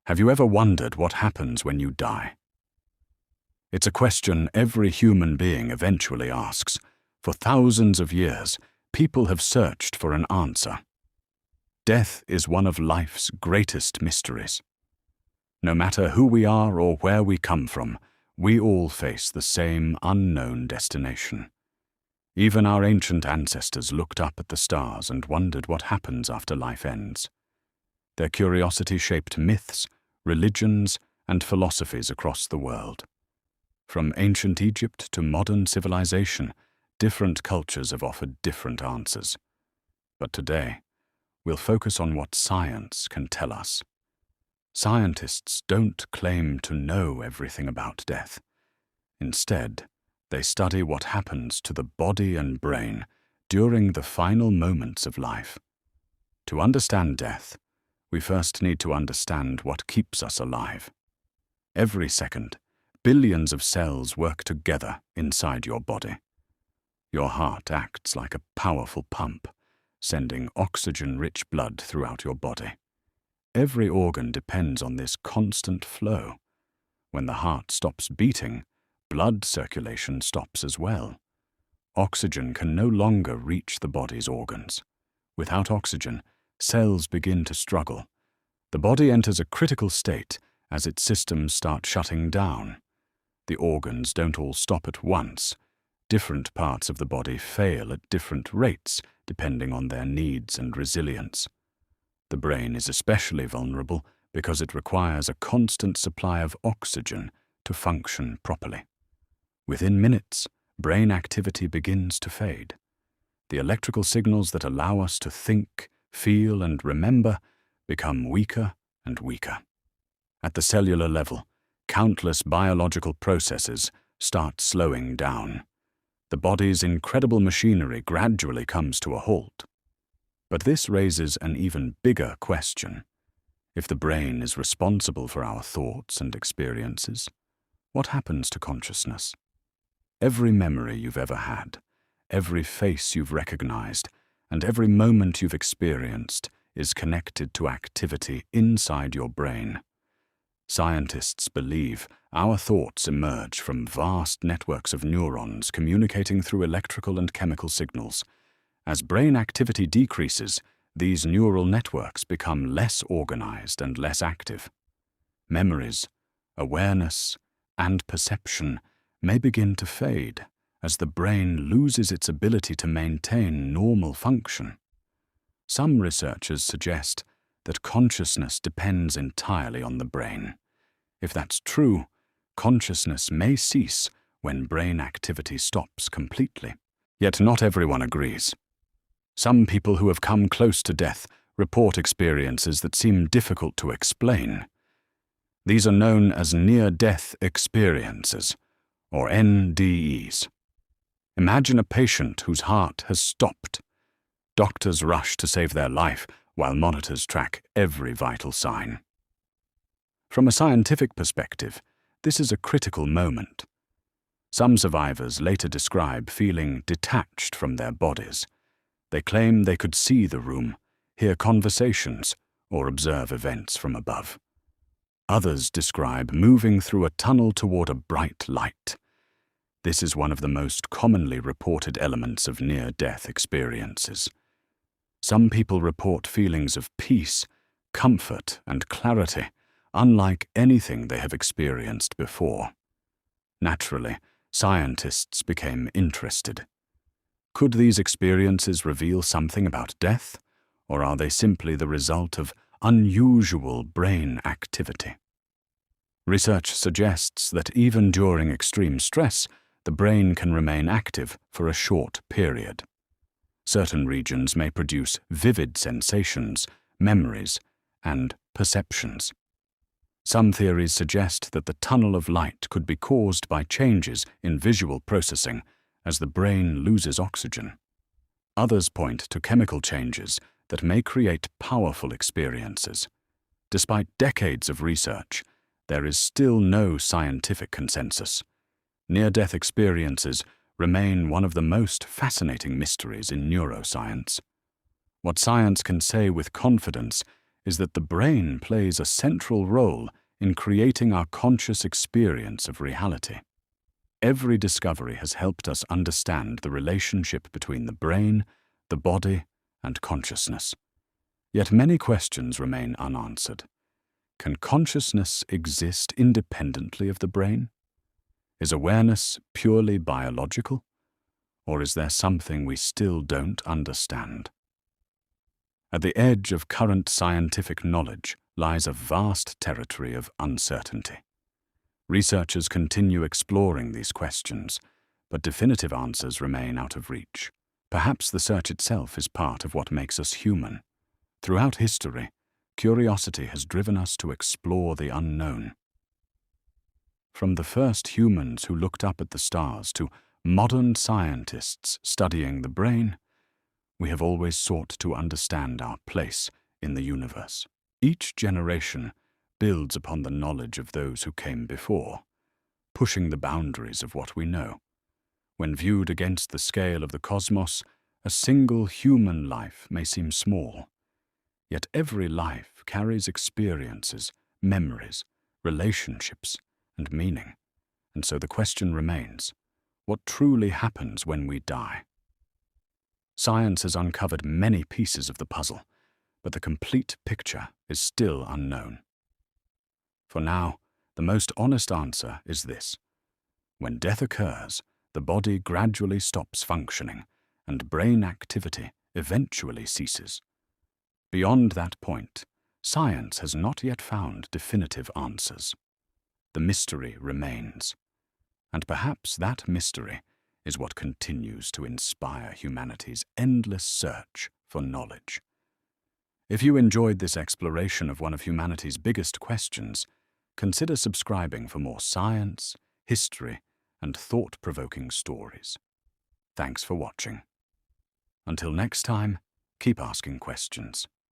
Have you ever wondered what happens when you die? It's a question every human being eventually asks. For thousands of years, people have searched for an answer. Death is one of life's greatest mysteries. No matter who we are or where we come from, we all face the same unknown destination. Even our ancient ancestors looked up at the stars and wondered what happens after life ends. Their curiosity shaped myths, religions, and philosophies across the world. From ancient Egypt to modern civilization, different cultures have offered different answers. But today, we'll focus on what science can tell us. Scientists don't claim to know everything about death. Instead, they study what happens to the body and brain during the final moments of life. To understand death, we first need to understand what keeps us alive. Every second, billions of cells work together inside your body. Your heart acts like a powerful pump, sending oxygen-rich blood throughout your body. Every organ depends on this constant flow. When the heart stops beating, blood circulation stops as well. Oxygen can no longer reach the body's organs. Without oxygen, cells begin to struggle. The body enters a critical state as its systems start shutting down. The organs don't all stop at once. Different parts of the body fail at different rates, depending on their needs and resilience. The brain is especially vulnerable because it requires a constant supply of oxygen to function properly. Within minutes, brain activity begins to fade. The electrical signals that allow us to think, feel, and remember become weaker and weaker. At the cellular level, countless biological processes start slowing down. The body's incredible machinery gradually comes to a halt. But this raises an even bigger question. If the brain is responsible for our thoughts and experiences, what happens to consciousness? Every memory you've ever had, every face you've recognized, and every moment you've experienced is connected to activity inside your brain. Scientists believe our thoughts emerge from vast networks of neurons communicating through electrical and chemical signals. As brain activity decreases, these neural networks become less organized and less active. Memories, awareness, and perception may begin to fade as the brain loses its ability to maintain normal function. Some researchers suggest that consciousness depends entirely on the brain. If that's true, consciousness may cease when brain activity stops completely. Yet not everyone agrees. Some people who have come close to death report experiences that seem difficult to explain. These are known as near-death experiences, or NDEs. Imagine a patient whose heart has stopped. Doctors rush to save their life while monitors track every vital sign. From a scientific perspective, this is a critical moment. Some survivors later describe feeling detached from their bodies. They claim they could see the room, hear conversations, or observe events from above. Others describe moving through a tunnel toward a bright light. This is one of the most commonly reported elements of near-death experiences. Some people report feelings of peace, comfort, and clarity, unlike anything they have experienced before. Naturally, scientists became interested. Could these experiences reveal something about death, or are they simply the result of unusual brain activity? Research suggests that even during extreme stress, the brain can remain active for a short period. Certain regions may produce vivid sensations, memories, and perceptions. Some theories suggest that the tunnel of light could be caused by changes in visual processing as the brain loses oxygen. Others point to chemical changes that may create powerful experiences. Despite decades of research, there is still no scientific consensus. Near-death experiences remain one of the most fascinating mysteries in neuroscience. What science can say with confidence is that the brain plays a central role in creating our conscious experience of reality. Every discovery has helped us understand the relationship between the brain, the body, and consciousness. Yet many questions remain unanswered. Can consciousness exist independently of the brain? Is awareness purely biological? Or is there something we still don't understand? At the edge of current scientific knowledge lies a vast territory of uncertainty. Researchers continue exploring these questions, but definitive answers remain out of reach. Perhaps the search itself is part of what makes us human. Throughout history, curiosity has driven us to explore the unknown. From the first humans who looked up at the stars to modern scientists studying the brain, we have always sought to understand our place in the universe. Each generation builds upon the knowledge of those who came before, pushing the boundaries of what we know. When viewed against the scale of the cosmos, a single human life may seem small. Yet every life carries experiences, memories, relationships, and meaning. And so the question remains, what truly happens when we die? Science has uncovered many pieces of the puzzle, but the complete picture is still unknown. For now, the most honest answer is this. When death occurs, the body gradually stops functioning, and brain activity eventually ceases. Beyond that point, science has not yet found definitive answers. The mystery remains, and perhaps that mystery is what continues to inspire humanity's endless search for knowledge. If you enjoyed this exploration of one of humanity's biggest questions, consider subscribing for more science, history, and thought-provoking stories. Thanks for watching. Until next time, keep asking questions.